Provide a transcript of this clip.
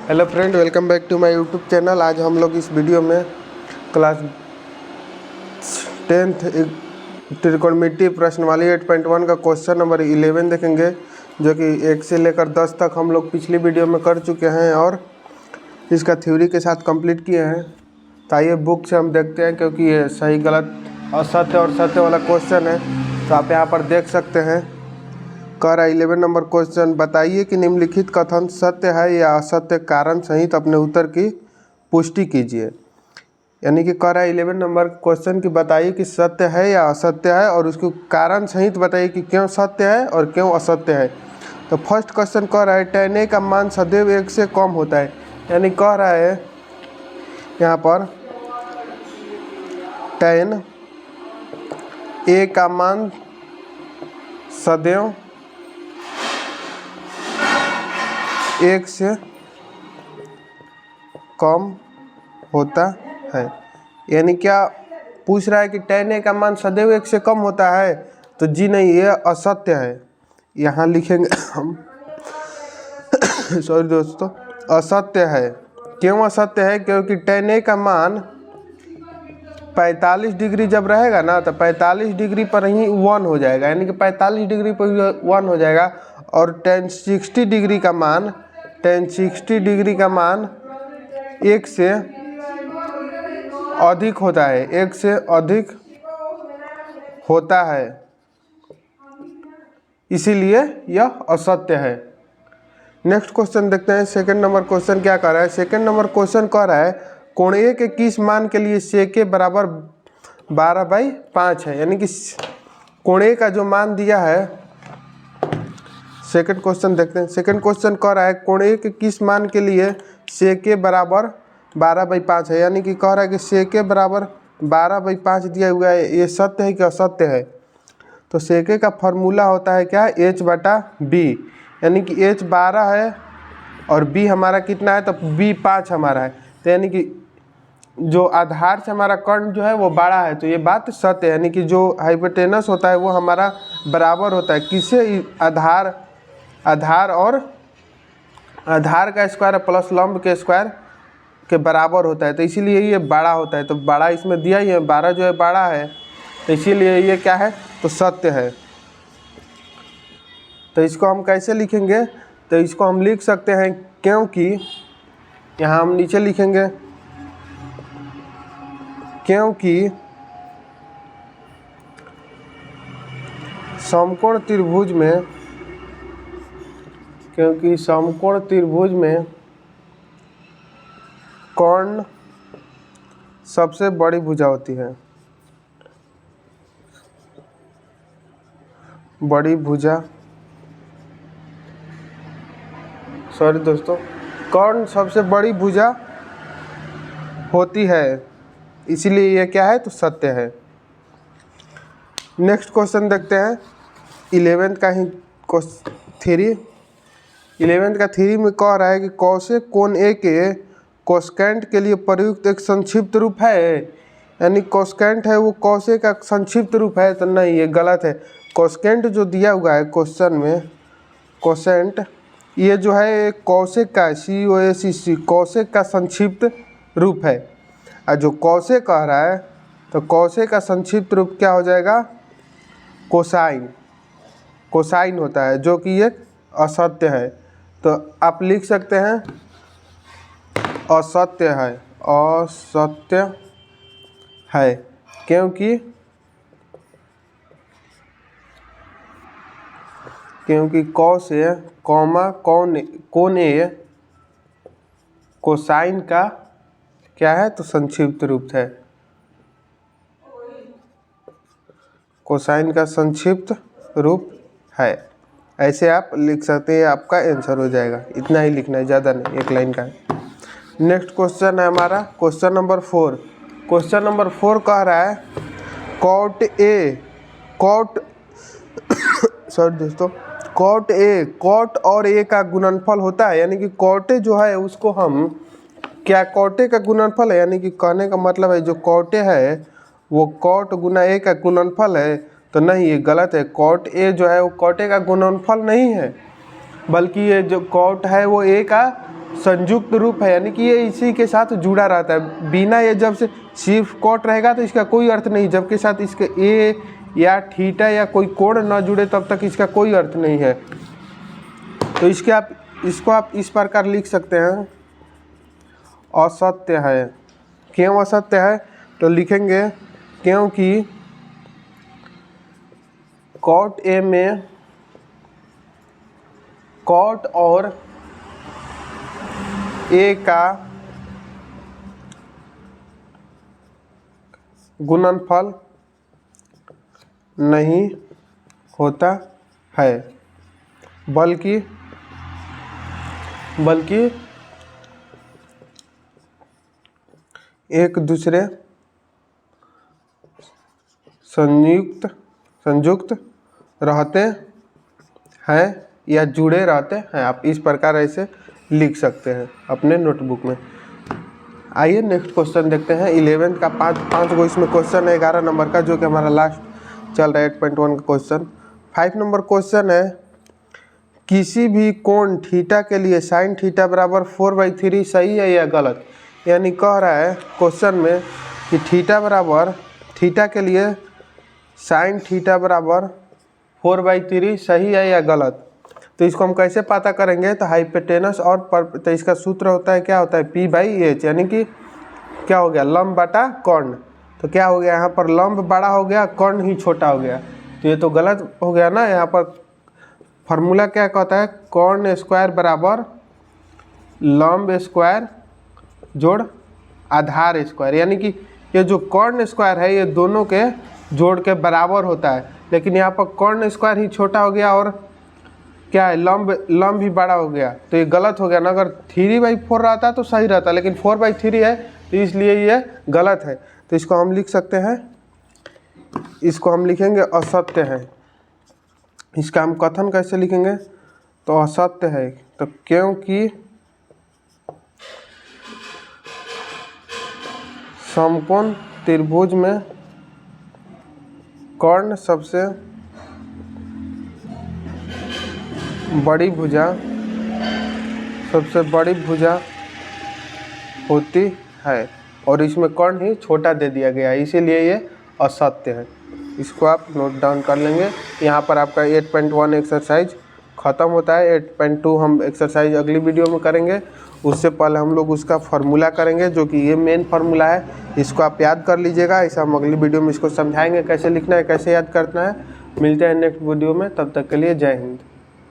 Hello friend, welcome back to my YouTube channel. आज हम लोग इस वीडियो में क्लास 10th त्रिकोणमिति प्रश्नवाली 8.1 का क्वेश्चन नंबर 11 देखेंगे, जो कि 1 से लेकर 10 तक हम लोग पिछली वीडियो में कर चुके हैं और इसका थ्योरी के साथ कंप्लीट किए हैं। तो आइए बुक से हम देखते हैं, क्योंकि ये सही गलत असत्य और सत्य वाला क्वेश्चन है। तो आप यहाँ पर देख सकते हैं, कह रहा है 11 नंबर क्वेश्चन, बताइए कि निम्नलिखित कथन सत्य है या असत्य, कारण सहित अपने उत्तर की पुष्टि कीजिए। यानी कि कह रहा है 11 नंबर क्वेश्चन की बताइए कि सत्य है या असत्य है, और उसको कारण सहित बताइए कि क्यों सत्य है और क्यों असत्य है। तो फर्स्ट क्वेश्चन कह रहा है tan a का मान सदैव 1 से कम होता है। यानी कह रहा है यहाँ पर tan a का मान सदैव 1 से कम होता है। यानी क्या पूछ रहा है कि tan a का मान सदैव 1 से कम होता है? तो जी नहीं, ये असत्य है। यहाँ लिखेंगे हम सॉरी दोस्तों, असत्य है। क्यों असत्य है? क्योंकि tan a का मान 45 डिग्री जब रहेगा ना, तो 45 डिग्री पर ही 1 हो जाएगा, यानी कि 45 डिग्री पर 1 हो जाएगा। और tan 60 डिग्री का मान 1 से अधिक होता है, 1 से अधिक होता है, इसीलिए यह असत्य है। नेक्स्ट क्वेश्चन देखते हैं। सेकंड नंबर क्वेश्चन क्या कर रहा है? सेकंड नंबर क्वेश्चन कह रहा है कोण ए के किस मान के लिए sec बराबर 12/5 है। यानी कि कोण ए का जो मान दिया है, सेकंड क्वेश्चन देखते हैं। सेकंड क्वेश्चन कह रहा है कोण ए के किस मान के लिए sec बराबर 12/5 है। यानी कि कह रहा है कि sec बराबर 12/5 दिया हुआ है, ये सत्य है कि असत्य है? तो sec का फॉर्मूला होता है क्या? h/b। यानी कि h 12 है और b हमारा कितना है? तो b 5 हमारा है। तो यानी कि जो आधार से हमारा कर्ण जो है वो बड़ा है, तो ये बात सत्य है। यानी कि जो हाइपोटेनस होता है वो हमारा बराबर होता है किससे? आधार और आधार का स्क्वायर प्लस लंब के स्क्वायर के बराबर होता है, तो इसीलिए ये बड़ा होता है। तो बड़ा इसमें दिया ही है, 12 जो है बड़ा है, तो इसीलिए ये क्या है? तो सत्य है। तो इसको हम कैसे लिखेंगे? तो इसको हम लिख सकते हैं, क्योंकि यहाँ हम नीचे लिखेंगे क्योंकि समकोण त्रिभुज में कर्ण सबसे बड़ी भुजा होती है। बड़ी भुजा, सॉरी दोस्तों, कर्ण सबसे बड़ी भुजा होती है, इसीलिए ये क्या है? तो सत्य है। नेक्स्ट क्वेश्चन देखते हैं 11th का ही थ्योरी। 11th का थ्योरी में कह रहा है कि कौशिक कोण ए के कोसेकेंट के लिए प्रयुक्त एक संक्षिप्त रूप है। यानी कोसेकेंट है वो कौशिक का संक्षिप्त रूप है, तो नहीं, ये गलत है। कोसेकेंट जो दिया हुआ है क्वेश्चन में, कोसेंट, ये जो है कौशिक का COSEC कौशिक का संक्षिप्त रूप है। और जो कौशिक कह रहा है, तो कौशिक का संक्षिप्त रूप क्या हो जाएगा? कोसाइन। कोसाइन होता है, जो कि एक असत्य है। तो आप लिख सकते हैं असत्य है। असत्य है क्योंकि कौश कौमा कोण ए कोसाइन का क्या है? तो संक्षिप्त रूप है। कोसाइन का संक्षिप्त रूप है। ऐसे आप लिख सकते हैं, आपका आंसर हो जाएगा। इतना ही लिखना है, ज़्यादा नहीं, एक लाइन का है। नेक्स्ट क्वेश्चन है हमारा क्वेश्चन नंबर 4। क्वेश्चन नंबर 4 कह रहा है कॉट और ए का गुणनफल होता है। यानी कि कॉटे जो है उसको हम क्या, कॉटे का गुणनफल है। यानी कि कहने का मतलब है जो कॉटे है वो कॉट गुना ए का गुणनफल है, तो नहीं, ये गलत है। कॉट ए जो है वो कॉटे का गुणनफल नहीं है, बल्कि ये जो कॉट है वो ए का संयुक्त रूप है, यानी कि ये इसी के साथ जुड़ा रहता है। बिना ये जब से सिर्फ कॉट रहेगा तो इसका कोई अर्थ नहीं, जबकि साथ इसके ए या थीटा या कोई कोण न जुड़े तब तक इसका कोई अर्थ नहीं है। तो इसको आप इस प्रकार लिख सकते हैं, असत्य है। क्यों असत्य है? तो लिखेंगे क्योंकि कॉट ए में कॉट और ए का गुणनफल नहीं होता है, बल्कि एक दूसरे संयुक्त रहते हैं या जुड़े रहते हैं। आप इस प्रकार ऐसे लिख सकते हैं अपने नोटबुक में। आइए नेक्स्ट क्वेश्चन देखते हैं। 11th का पाँच गो इसमें क्वेश्चन है 11 नंबर का, जो कि हमारा लास्ट चल रहा है 8.1 का क्वेश्चन। 5 नंबर क्वेश्चन है, किसी भी कोण थीटा के लिए साइन थीटा बराबर 4/3 सही है या गलत। यानी कह रहा है क्वेश्चन में कि थीटा के लिए साइन थीटा बराबर 4/3 सही है या गलत। तो इसको हम कैसे पता करेंगे? तो हाइपोटेनस और तो इसका सूत्र होता है, क्या होता है? P/H, यानी कि क्या हो गया? लंब बटा कर्ण। तो क्या हो गया यहाँ पर? लंब बड़ा हो गया, कर्ण ही छोटा हो गया। तो ये तो गलत हो गया ना। यहाँ पर फार्मूला क्या कहता है? कर्ण स्क्वायर बराबर लंब स्क्वायर जोड़ आधार स्क्वायर, यानी कि ये जो कर्ण स्क्वायर है ये दोनों के जोड़ के बराबर होता है। लेकिन यहाँ पर कर्ण स्क्वायर ही छोटा हो गया और क्या है? लंब ही बड़ा हो गया। तो ये गलत हो गया ना। अगर 3/4 रहता तो सही रहता, लेकिन 4/3 है तो इसलिए ये गलत है। तो इसको हम लिख सकते हैं, इसको हम लिखेंगे असत्य है। इसका हम कथन कैसे लिखेंगे? तो असत्य है तो क्योंकि समकोण त्रिभुज में कर्ण सबसे बड़ी भुजा होती है और इसमें कर्ण ही छोटा दे दिया गया है, इसीलिए ये असत्य है। इसको आप नोट डाउन कर लेंगे। यहाँ पर आपका 8.1 एक्सरसाइज ख़त्म होता है। 8.2 हम एक्सरसाइज अगली वीडियो में करेंगे। उससे पहले हम लोग उसका फार्मूला करेंगे, जो कि ये मेन फार्मूला है। इसको आप याद कर लीजिएगा। ऐसा हम अगली वीडियो में इसको समझाएंगे कैसे लिखना है, कैसे याद करना है। मिलते हैं नेक्स्ट वीडियो में, तब तक के लिए जय हिंद।